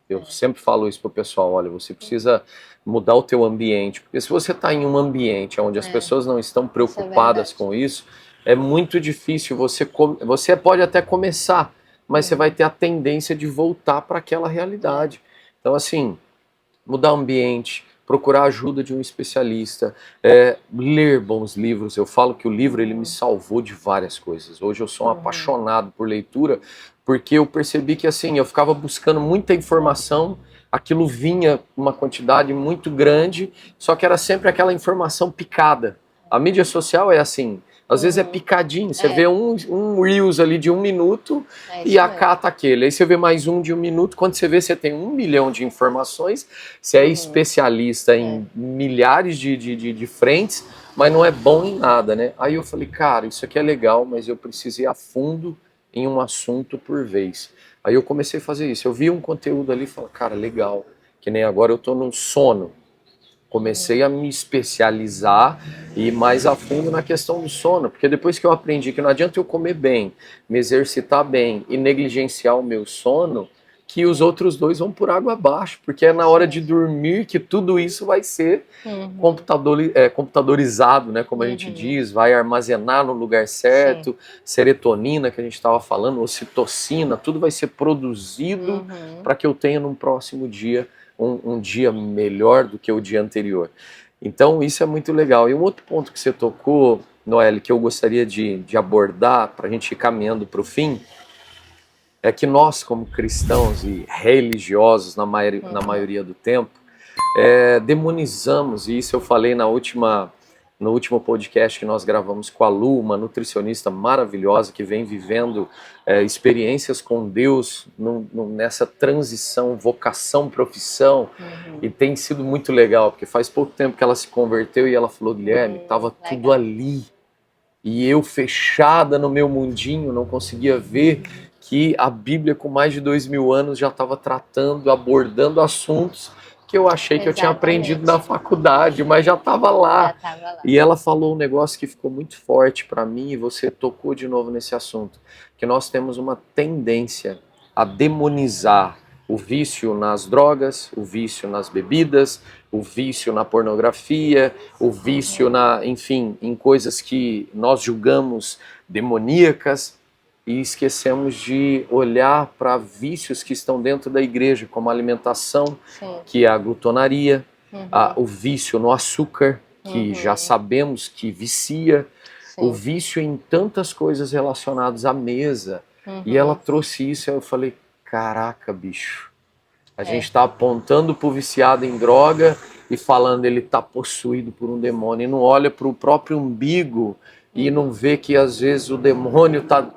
Eu sempre falo isso pro pessoal, olha, você precisa mudar o teu ambiente, porque se você está em um ambiente onde as pessoas não estão preocupadas com isso, é muito difícil, você pode até começar, mas você vai ter a tendência de voltar para aquela realidade. Então assim, mudar o ambiente, procurar a ajuda de um especialista, ler bons livros. Eu falo que o livro ele me salvou de várias coisas. Hoje eu sou um apaixonado por leitura, porque eu percebi que assim, eu ficava buscando muita informação, aquilo vinha uma quantidade muito grande, só que era sempre aquela informação picada. A mídia social é assim, às vezes é picadinho, você vê um Reels ali de 1 minuto e acata aquele. Aí você vê mais um de 1 minuto, quando você vê, você tem 1 milhão de informações, você é especialista em milhares de frentes, mas não é bom em nada, né? Aí eu falei, cara, isso aqui é legal, mas eu preciso ir a fundo em um assunto por vez. Aí eu comecei a fazer isso, eu vi um conteúdo ali e falei, cara, legal, que nem agora eu tô no sono. Comecei a me especializar e ir mais a fundo na questão do sono, porque depois que eu aprendi que não adianta eu comer bem, me exercitar bem e negligenciar o meu sono, que os outros dois vão por água abaixo, porque é na hora de dormir que tudo isso vai ser computadorizado, né, como a gente diz, vai armazenar no lugar certo, serotonina que a gente estava falando, ocitocina, tudo vai ser produzido para que eu tenha no próximo dia um dia melhor do que o dia anterior. Então isso é muito legal. E um outro ponto que você tocou, Noelle, que eu gostaria de abordar para a gente ir caminhando para o fim, é que nós, como cristãos e religiosos, na maioria do tempo, demonizamos, e isso eu falei no último podcast que nós gravamos com a Lu, uma nutricionista maravilhosa que vem vivendo experiências com Deus nessa transição, vocação, profissão, e tem sido muito legal, porque faz pouco tempo que ela se converteu e ela falou, Guilherme, estava tudo ali, e eu fechada no meu mundinho, não conseguia ver que a Bíblia com mais de 2000 anos já estava tratando, abordando assuntos que eu achei que eu tinha aprendido na faculdade, mas já estava lá. E ela falou um negócio que ficou muito forte para mim, e você tocou de novo nesse assunto, que nós temos uma tendência a demonizar o vício nas drogas, o vício nas bebidas, o vício na pornografia, o vício enfim, em coisas que nós julgamos demoníacas, e esquecemos de olhar para vícios que estão dentro da igreja, como a alimentação, que é a glutonaria, o vício no açúcar, que já sabemos que vicia, o vício em tantas coisas relacionadas à mesa. E ela trouxe isso, e eu falei, caraca, bicho, a gente está apontando para o viciado em droga e falando ele está possuído por um demônio, e não olha para o próprio umbigo e não vê que às vezes o demônio está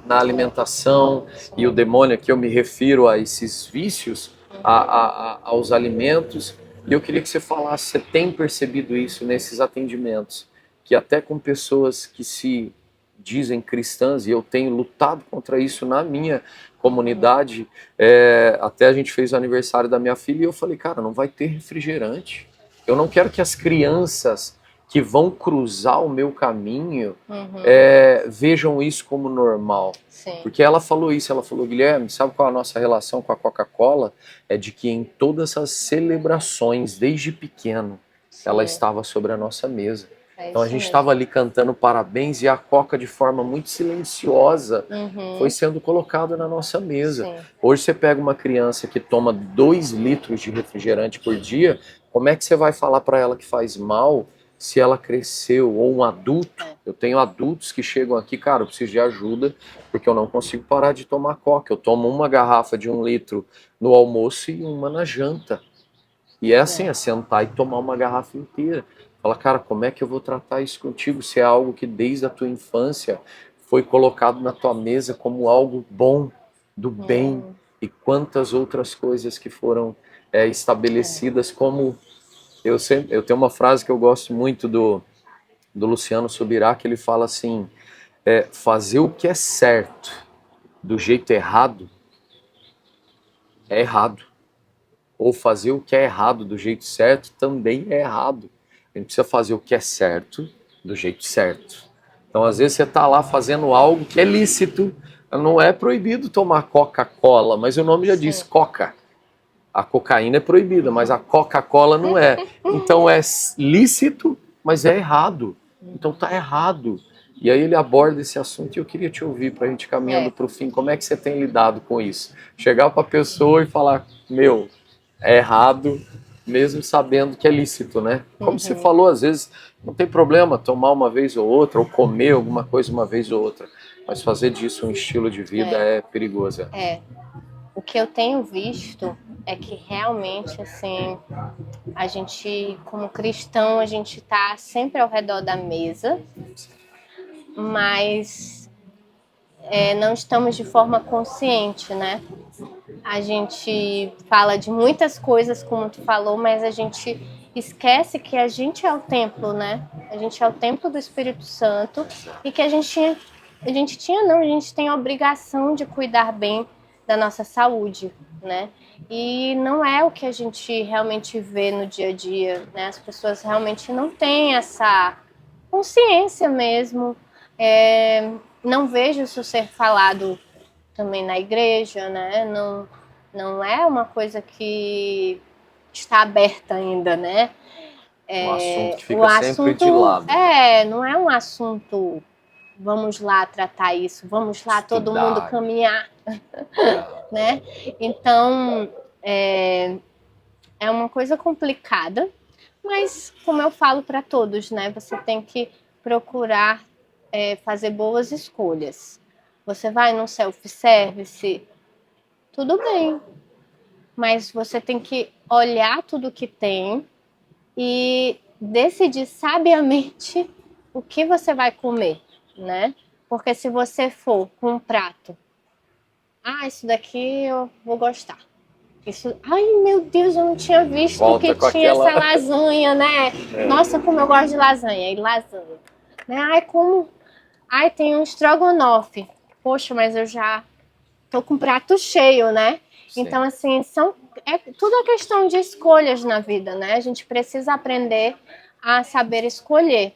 na alimentação, e o demônio aqui eu me refiro a esses vícios, aos alimentos. E eu queria que você falasse, você tem percebido isso nesses atendimentos, que até com pessoas que se dizem cristãs, e eu tenho lutado contra isso na minha comunidade, até a gente fez o aniversário da minha filha e eu falei, cara, não vai ter refrigerante, eu não quero que as crianças que vão cruzar o meu caminho vejam isso como normal. Porque ela falou isso, ela falou, Guilherme, sabe qual é a nossa relação com a Coca-Cola? É de que em todas as celebrações, desde pequeno, ela estava sobre a nossa mesa. Então a gente estava ali cantando parabéns e a Coca, de forma muito silenciosa, foi sendo colocada na nossa mesa. Hoje você pega uma criança que toma 2 litros de refrigerante por dia, como é que você vai falar para ela que faz mal se ela cresceu? Ou um adulto, eu tenho adultos que chegam aqui, cara, eu preciso de ajuda, porque eu não consigo parar de tomar Coca. Eu tomo uma garrafa de 1 litro no almoço e uma na janta. E é assim, é sentar e tomar uma garrafa inteira. Fala, cara, como é que eu vou tratar isso contigo se é algo que desde a tua infância foi colocado na tua mesa como algo bom, do bem, e quantas outras coisas que foram estabelecidas como... Eu tenho uma frase que eu gosto muito do Luciano Subirá, que ele fala assim, fazer o que é certo do jeito errado é errado. Ou fazer o que é errado do jeito certo também é errado. A gente precisa fazer o que é certo do jeito certo. Então, às vezes, você está lá fazendo algo que é lícito. Não é proibido tomar Coca-Cola, mas o nome já diz Coca. A cocaína é proibida, mas a Coca-Cola não é. Então é lícito, mas é errado. Então tá errado. E aí ele aborda esse assunto e eu queria te ouvir para a gente caminhando para o fim. Como é que você tem lidado com isso? Chegar para a pessoa e falar, meu, é errado, mesmo sabendo que é lícito, né? Como você falou, às vezes não tem problema tomar uma vez ou outra, ou comer alguma coisa uma vez ou outra, mas fazer disso um estilo de vida é perigoso. O que eu tenho visto é que realmente, assim, a gente, como cristão, a gente tá sempre ao redor da mesa, mas não estamos de forma consciente, né? A gente fala de muitas coisas, como tu falou, mas a gente esquece que a gente é o templo, né? A gente é o templo do Espírito Santo e que a gente tem a obrigação de cuidar bem da nossa saúde, né? E não é o que a gente realmente vê no dia a dia, né? As pessoas realmente não têm essa consciência mesmo. Não vejo isso ser falado também na igreja, né? Não é uma coisa que está aberta ainda, né? Um assunto que fica sempre de lado. Não é um assunto, vamos lá tratar isso, vamos lá todo mundo caminhar, né? Então, é uma coisa complicada, Mas, como eu falo para todos, né? Você tem que procurar fazer boas escolhas. Você vai no self-service, tudo bem. Mas você tem que olhar tudo que tem e decidir sabiamente o que você vai comer, né? Porque se você for com um prato, isso daqui eu vou gostar. Isso, ai meu Deus, eu não tinha visto Volta que com tinha aquela... essa lasanha, né? Nossa, como eu gosto de lasanha. E lasanha, né? Ai, tem um estrogonofe. Poxa, mas eu já tô com o prato cheio, né? Sim. Então, assim, tudo é questão de escolhas na vida, né? A gente precisa aprender a saber escolher.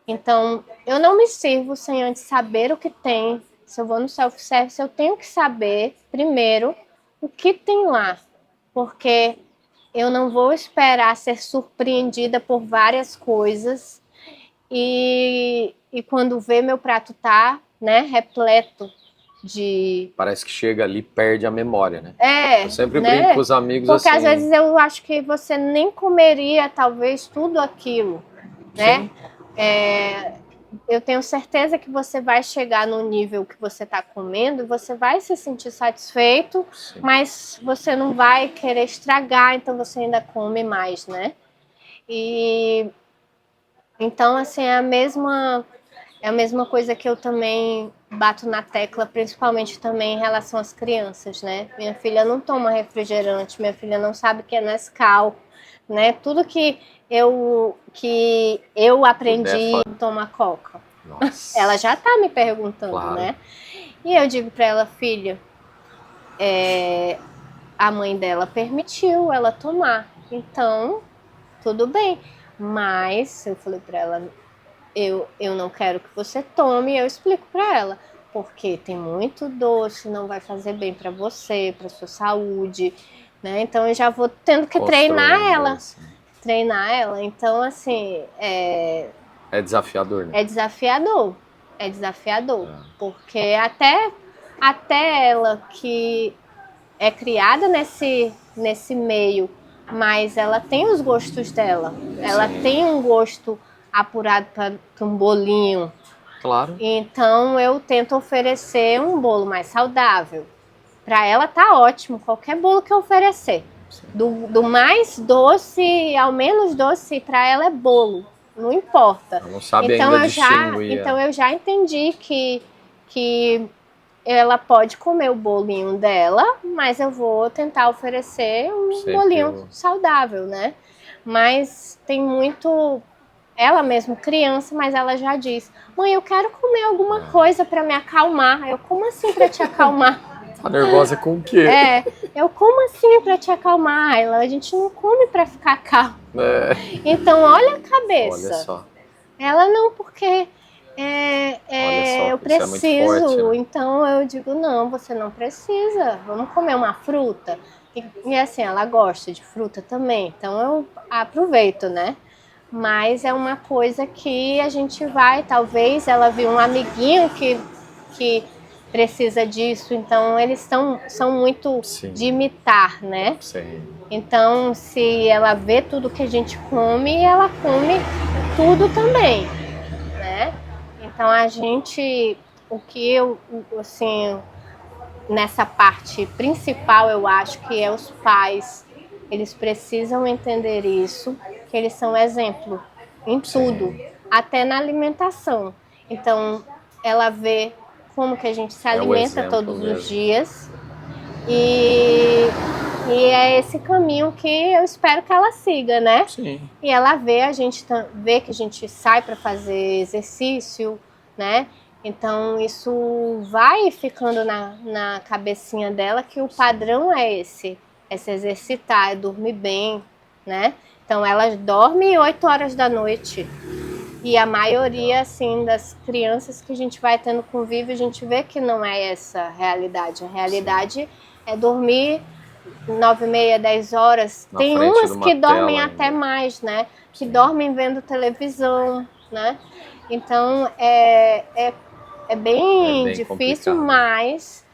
Então, eu não me sirvo sem antes saber o que tem. Se eu vou no self-service, eu tenho que saber, primeiro, o que tem lá. Porque eu não vou esperar ser surpreendida por várias coisas. E quando vê meu prato tá, né, repleto de... Parece que chega ali e perde a memória, né? Eu sempre né? brinco com os amigos Porque assim... às vezes eu acho que você nem comeria, talvez, tudo aquilo, né? Eu tenho certeza que você vai chegar no nível que você está comendo, você vai se sentir satisfeito, Sim. mas você não vai querer estragar, então você ainda come mais, né? E então, assim, é a mesma coisa que eu também bato na tecla, principalmente também em relação às crianças, né? Minha filha não toma refrigerante, minha filha não sabe o que é Nescau, né? Tudo que eu aprendi a tomar Coca. Nossa. Ela já tá me perguntando, Claro. né? E eu digo para ela, filha, a mãe dela permitiu ela tomar, então tudo bem. Mas eu falei para ela, eu não quero que você tome, eu explico para ela, porque tem muito doce, não vai fazer bem para você, para sua saúde, né? Então eu já vou tendo que treinar ela. Então, assim, é desafiador, né? É desafiador, porque até ela que é criada nesse meio, mas ela tem os gostos dela. Ela tem um gosto apurado para um bolinho. Claro. Então eu tento oferecer um bolo mais saudável. Para ela tá ótimo, qualquer bolo que eu oferecer. Do mais doce ao menos doce, para ela é bolo, não importa. Ela não sabe então ainda distinguir. Então eu já entendi que ela pode comer o bolinho dela, mas eu vou tentar oferecer um bolinho saudável, né? Mas tem muito... Ela mesmo criança, mas ela já diz, mãe, eu quero comer alguma coisa para me acalmar. Eu, como assim para te acalmar? Tá nervosa com o quê? Eu como assim para te acalmar? A gente não come para ficar calmo. Então, olha a cabeça. Olha só. Ela não, porque eu preciso. É muito forte, né? Então eu digo, não, você não precisa. Vamos comer uma fruta. E assim, ela gosta de fruta também. Então eu aproveito, né? Mas é uma coisa que a gente vai, talvez ela viu um amiguinho que precisa disso, então eles são muito de imitar, né? Sim. Então, se ela vê tudo que a gente come, ela come tudo também, né? Então, o que eu, assim, nessa parte principal, eu acho que é os pais, eles precisam entender isso, que eles são exemplo em tudo, até na alimentação. Então, ela vê como que a gente se alimenta todos os dias e é esse caminho que eu espero que ela siga, né? Sim. E ela vê que a gente sai para fazer exercício, né? Então isso vai ficando na cabecinha dela que o padrão é esse, é se exercitar, é dormir bem, né? Então ela dorme 8 horas da noite. E a maioria, assim, das crianças que a gente vai tendo convívio, a gente vê que não é essa a realidade. A realidade é dormir 9h30, 10 horas. Tem umas que dormem até mais, né? Que dormem vendo televisão, né? Então, é bem difícil, complicado. Mas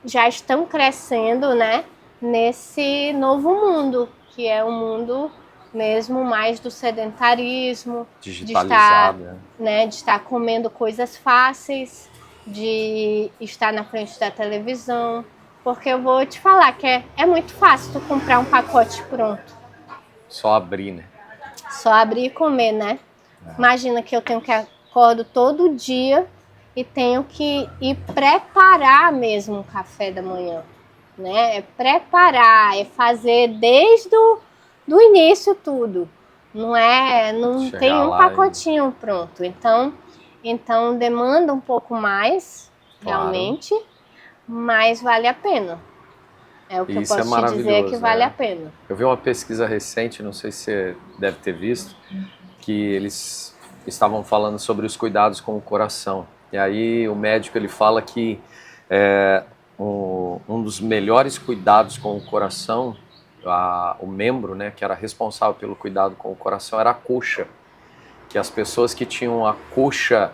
já estão crescendo, né? Nesse novo mundo, que é um mundo mesmo mais do sedentarismo, Digitalizado, de estar comendo coisas fáceis, de estar na frente da televisão. Porque eu vou te falar que é muito fácil tu comprar um pacote pronto. Só abrir, né? Só abrir e comer, né? Imagina que eu tenho que acordo todo dia e tenho que ir preparar mesmo o café da manhã, né? É preparar, é fazer desde do início tudo. Não tem um pacotinho pronto. Então demanda um pouco mais, realmente, mas vale a pena. É o que eu posso te dizer, que vale a pena. Eu vi uma pesquisa recente, não sei se você deve ter visto, que eles estavam falando sobre os cuidados com o coração. E aí o médico ele fala que um dos melhores cuidados com o coração, o membro, né, que era responsável pelo cuidado com o coração, era a coxa. Que as pessoas que tinham a coxa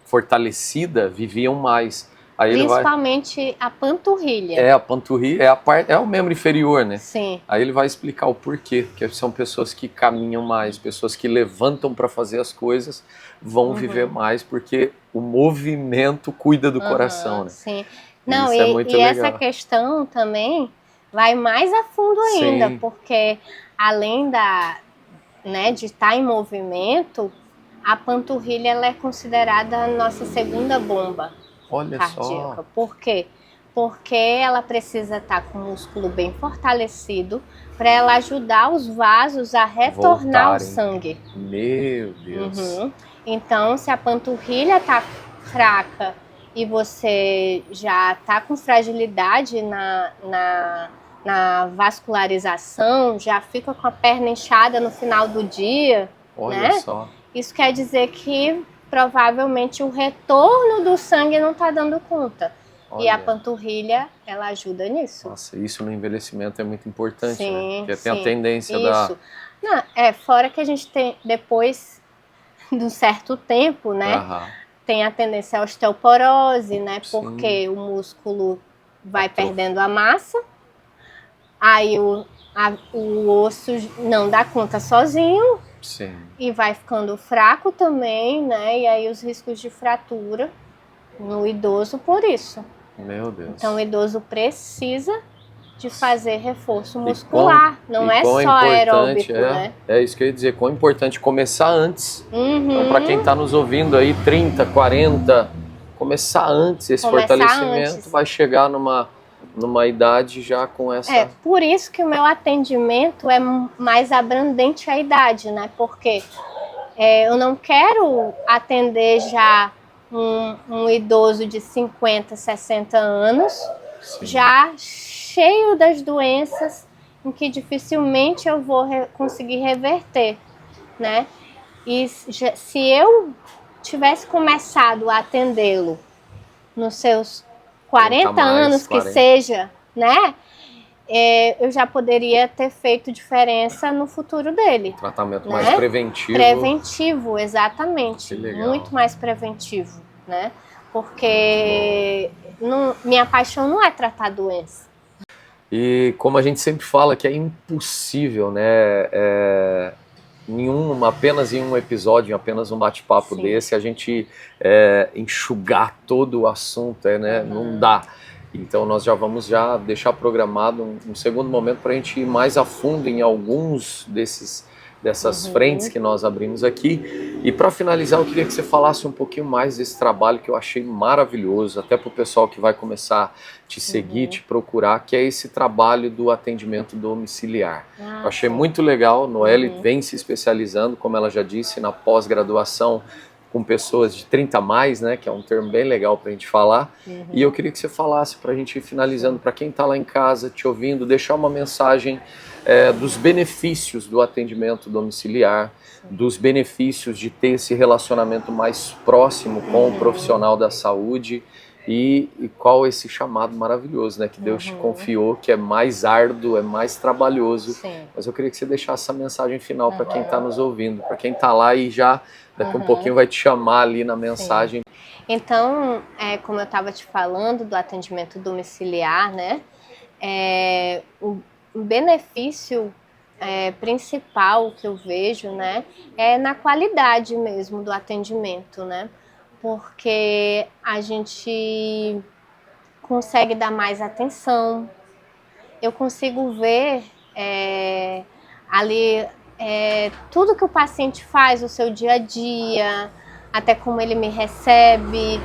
fortalecida viviam mais. Aí principalmente a panturrilha. A panturrilha é o membro inferior, né? Sim. Aí ele vai explicar o porquê, que são pessoas que caminham mais, pessoas que levantam para fazer as coisas, vão viver mais, porque o movimento cuida do coração, né? Sim. Não, isso é muito legal. Essa questão também vai mais a fundo ainda, porque além de estar em movimento, a panturrilha ela é considerada a nossa segunda bomba. Olha cardíaca. só. Por quê? Porque ela precisa estar com o músculo bem fortalecido para ela ajudar os vasos a retornar o sangue. Meu Deus. Então, se a panturrilha está fraca e você já está com fragilidade na vascularização, já fica com a perna inchada no final do dia, olha só. Isso quer dizer que provavelmente o retorno do sangue não está dando conta. Olha. E a panturrilha, ela ajuda nisso. Nossa, isso no envelhecimento é muito importante, sim, né? Porque tem a tendência isso. Não, fora que a gente tem, depois de um certo tempo, né? Tem a tendência à osteoporose, né? Porque o músculo vai perdendo a massa, aí o osso não dá conta sozinho. Sim. E vai ficando fraco também, né? E aí os riscos de fratura no idoso por isso. Meu Deus. Então o idoso precisa de fazer reforço muscular, não é só aeróbico, né? É isso que eu ia dizer, quão importante começar antes. Então, para quem está nos ouvindo aí, 30, 40, começar antes esse fortalecimento, vai chegar numa idade já com essa... por isso que o meu atendimento é mais abrangente à idade, né? Porque eu não quero atender já um idoso de 50, 60 anos, já cheio das doenças em que dificilmente eu vou conseguir reverter, né? E se eu tivesse começado a atendê-lo nos seus 40 anos que seja, né? Eu já poderia ter feito diferença no futuro dele. Tratamento mais preventivo. Preventivo, exatamente. Muito mais preventivo, né? Porque minha paixão não é tratar doença. E como a gente sempre fala que é impossível, né? Apenas em um episódio, em apenas um bate-papo desse, a gente enxugar todo o assunto, né? Não dá. Então nós já vamos deixar programado um segundo momento para a gente ir mais a fundo em alguns dessas frentes que nós abrimos aqui. E para finalizar, eu queria que você falasse um pouquinho mais desse trabalho que eu achei maravilhoso, até para o pessoal que vai começar a te seguir, te procurar, que é esse trabalho do atendimento domiciliar. Eu achei muito legal. Noelle vem se especializando, como ela já disse, na pós-graduação com pessoas de 30 a mais, né, que é um termo bem legal para a gente falar. E eu queria que você falasse, para a gente ir finalizando, para quem está lá em casa te ouvindo, deixar uma mensagem dos benefícios do atendimento domiciliar, dos benefícios de ter esse relacionamento mais próximo com o profissional da saúde e qual esse chamado maravilhoso, né, que Deus te confiou, que é mais árduo, é mais trabalhoso. Mas eu queria que você deixasse essa mensagem final para quem está nos ouvindo, para quem está lá e já daqui um pouquinho vai te chamar ali na mensagem. Então, como eu estava te falando do atendimento domiciliar, né, o benefício principal que eu vejo, né, é na qualidade mesmo do atendimento, né? Porque a gente consegue dar mais atenção, eu consigo ver ali tudo que o paciente faz, o seu dia a dia, até como ele me recebe,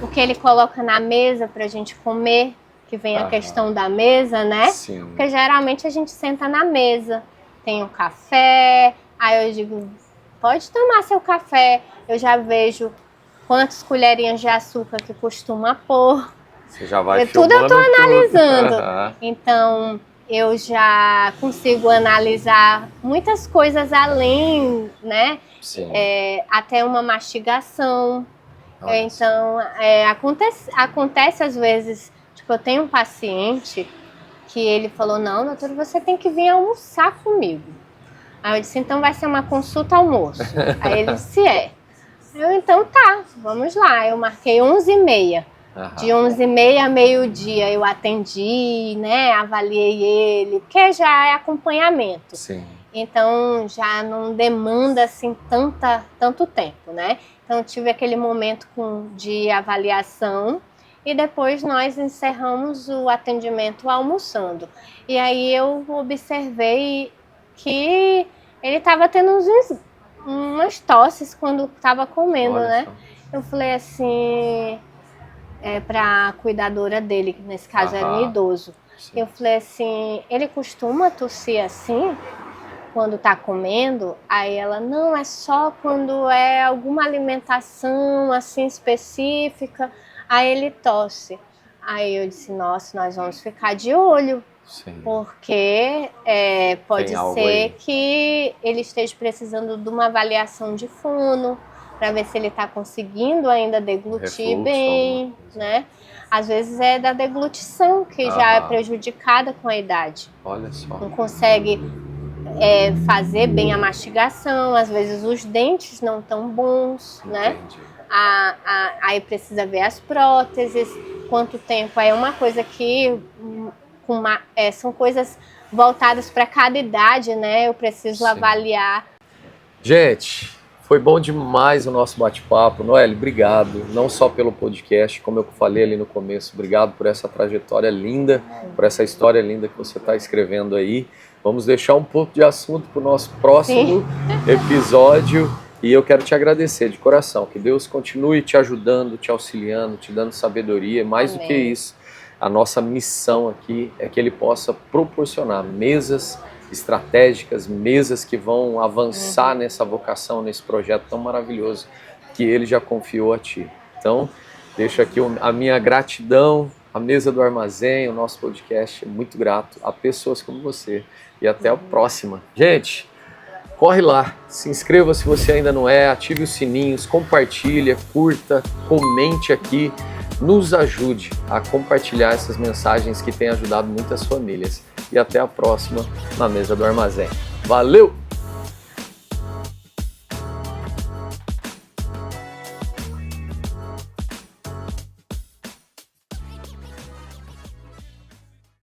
o que ele coloca na mesa para a gente comer, que vem a questão da mesa, né? Sim. Porque geralmente a gente senta na mesa, tem um café, aí eu digo, pode tomar seu café, eu já vejo quantas colherinhas de açúcar que costuma pôr. Você já vai tudo eu tô analisando. Tudo. Então, eu já consigo analisar muitas coisas além, né? Sim. Até uma mastigação. Então, acontece às vezes, tipo, eu tenho um paciente que ele falou, não, doutora, você tem que vir almoçar comigo. Aí eu disse, então vai ser uma consulta almoço. Aí ele disse, Eu, então tá, vamos lá. Eu marquei 11h30. De 11h30 a meio-dia eu atendi, né? Avaliei ele, porque já é acompanhamento. Sim. Então já não demanda assim tanto tempo, né? Então tive aquele momento de avaliação e depois nós encerramos o atendimento almoçando. E aí eu observei que ele estava tendo umas tosses quando estava comendo, né? Eu falei assim, para a cuidadora dele, que nesse caso era um idoso. Sim. Eu falei assim, ele costuma tossir assim quando tá comendo? Aí ela, não, é só quando é alguma alimentação assim específica, aí ele tosse. Aí eu disse, nossa, nós vamos ficar de olho. Sim. Porque pode ser que ele esteja precisando de uma avaliação de fono, para ver se ele está conseguindo ainda deglutir bem, né? Às vezes é da deglutição que já é prejudicada com a idade. Olha só. Não consegue fazer bem a mastigação, às vezes os dentes não estão bons, né? Aí precisa ver as próteses, quanto tempo. É uma coisa que são coisas voltadas para cada idade, né? Eu preciso avaliar. Gente, foi bom demais o nosso bate-papo. Noeli, obrigado, não só pelo podcast, como eu falei ali no começo, obrigado por essa trajetória linda, por essa história linda que você está escrevendo aí. Vamos deixar um pouco de assunto para o nosso próximo episódio e eu quero te agradecer de coração, que Deus continue te ajudando, te auxiliando, te dando sabedoria, mais do que isso, a nossa missão aqui é que Ele possa proporcionar mesas estratégicas, mesas que vão avançar nessa vocação, nesse projeto tão maravilhoso que Ele já confiou a ti. Então, deixo aqui a minha gratidão, a Mesa do Armazém, o nosso podcast é muito grato a pessoas como você. E até a próxima. Gente, corre lá, se inscreva se você ainda não é, ative os sininhos, compartilha, curta, comente aqui, nos ajude a compartilhar essas mensagens que têm ajudado muitas famílias. E até a próxima na Mesa do Armazém. Valeu!